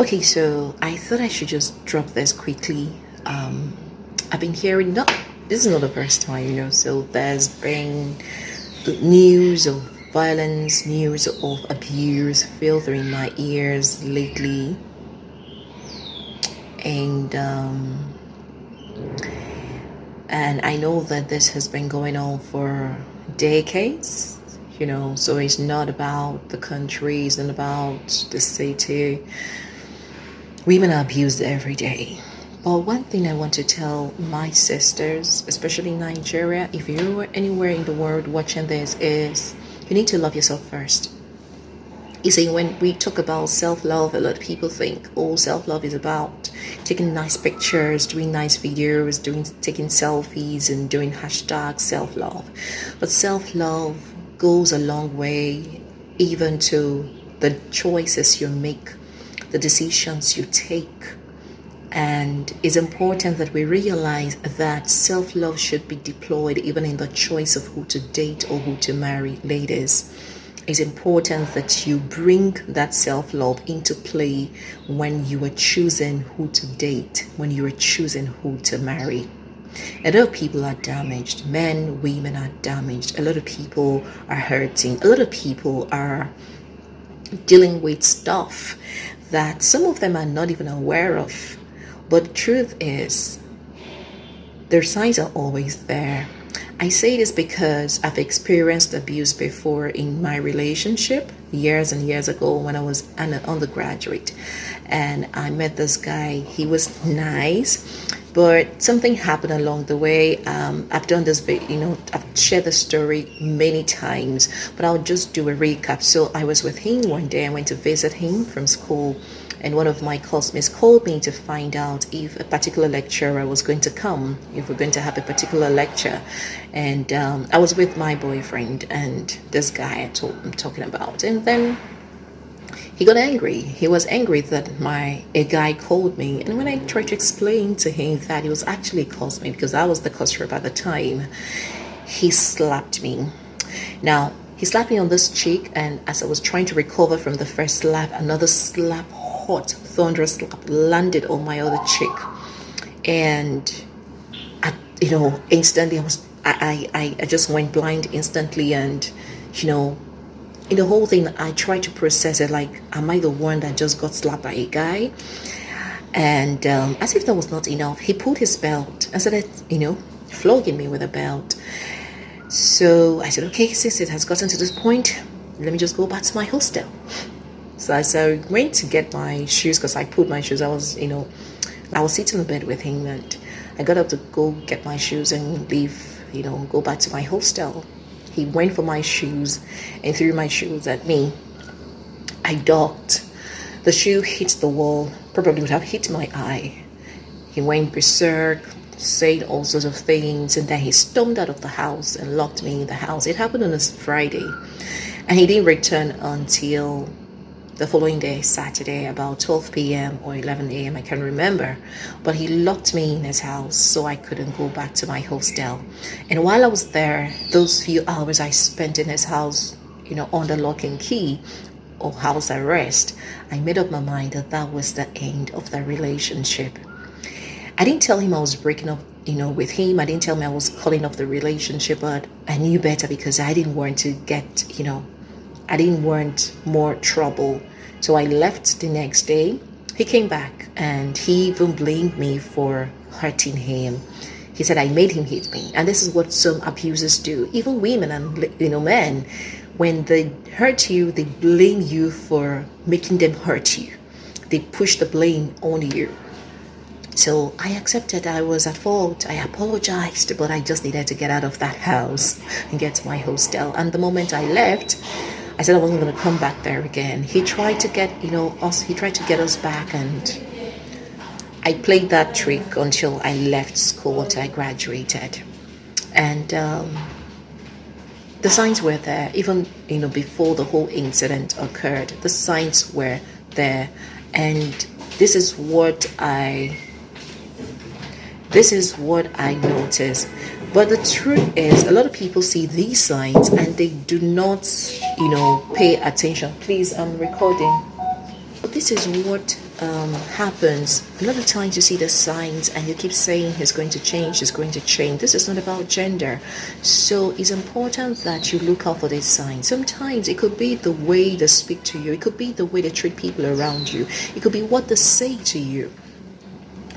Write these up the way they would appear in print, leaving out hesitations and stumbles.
Okay, so I thought I should just drop this quickly. I've been hearing, not this is not the first time, so there's been news of violence, news of abuse filtering my ears lately. And and I know that this has been going on for decades, so it's not about the country, it's not about the city. Women are abused every day. But one thing I want to tell my sisters, especially in Nigeria, if you're anywhere in the world watching this, is you need to love yourself first. You see, when we talk about self-love, a lot of people think, oh, self-love is about taking nice pictures, doing nice videos, taking selfies and doing hashtag self-love. But self-love goes a long way, even to the choices you make, the decisions you take. And it's important that we realize that self-love should be deployed even in the choice of who to date or who to marry. Ladies, it's important that you bring that self-love into play when you are choosing who to date, when you are choosing who to marry. A lot of people are damaged. Men, women are damaged. A lot of people are hurting. A lot of people are dealing with stuff that some of them are not even aware of. But the truth is, their signs are always there. I say this because I've experienced abuse before in my relationship years and years ago when I was an undergraduate. And I met this guy. He was nice, but something happened along the way. I've done this, I've shared the story many times, but I'll just do a recap. So I was with him one day. I went to visit him from school, and one of my classmates called me to find out if a particular lecturer was going to come, if we're going to have a particular lecture. And I was with my boyfriend and this guy I'm talking about. And then he got angry. He was angry that a guy called me. And when I tried to explain to him that it was actually a classmate, because I was the class rep at the time, he slapped me. Now, he slapped me on this cheek, and as I was trying to recover from the first slap, another slap, hot, thunderous slap, landed on my other cheek. And, instantly I just went blind instantly. And, in the whole thing, I tried to process it like, am I the one that just got slapped by a guy? And as if that was not enough, he pulled his belt and started, flogging me with a belt. So I said, okay, since it has gotten to this point, let me just go back to my hostel. So I went to get my shoes because I pulled my shoes. I was sitting in bed with him, and I got up to go get my shoes and leave, go back to my hostel. He went for my shoes and threw my shoes at me. I ducked. The shoe hit the wall, probably would have hit my eye. He went berserk, said all sorts of things, and then he stormed out of the house and locked me in the house. It happened on a Friday, and he didn't return until the following day, Saturday, about 12 p.m. or 11 a.m. I can't remember. But he locked me in his house so I couldn't go back to my hostel. And while I was there, those few hours I spent in his house, under lock and key or house arrest, I made up my mind that was the end of the relationship. I didn't tell him I was breaking up, with him. I didn't tell him I was calling off the relationship, but I knew better because I didn't want to get, I didn't want more trouble. So I left the next day. He came back and he even blamed me for hurting him. He said I made him hit me. And this is what some abusers do. Even women and men, when they hurt you, they blame you for making them hurt you. They push the blame on you. So I accepted I was at fault. I apologized, but I just needed to get out of that house and get to my hostel. And the moment I left, I said I wasn't going to come back there again. He tried to get, he tried to get us back, and I played that trick until I left school, until I graduated. And the signs were there, even, before the whole incident occurred. The signs were there. And this is what I noticed. But the truth is, a lot of people see these signs and they do not, pay attention. Please, I'm recording. But this is what happens, a lot of times you see the signs and you keep saying he's going to change, he's going to change. This is not about gender. So it's important that you look out for these signs. Sometimes it could be the way they speak to you, it could be the way they treat people around you, it could be what they say to you,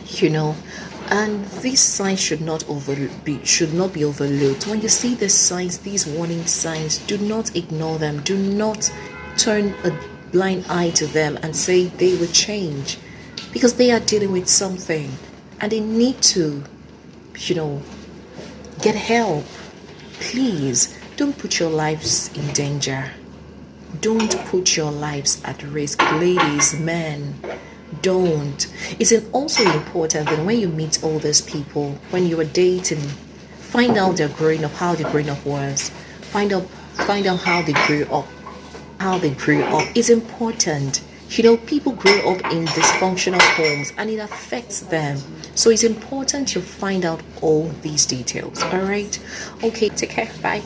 you know. And these signs should not be overlooked. When you see the signs, these warning signs, do not ignore them. Do not turn a blind eye to them and say they will change, because they are dealing with something and they need to, you know, get help. Please don't put your lives in danger. Don't put your lives at risk, ladies, men. Don't. It's also important that when you meet all these people, when you are dating, find out their growing up, how their growing up was. Find out how they grew up. How they grew up is important. You know, people grow up in dysfunctional homes and it affects them. So it's important you find out all these details. All right. Okay. Take care. Bye.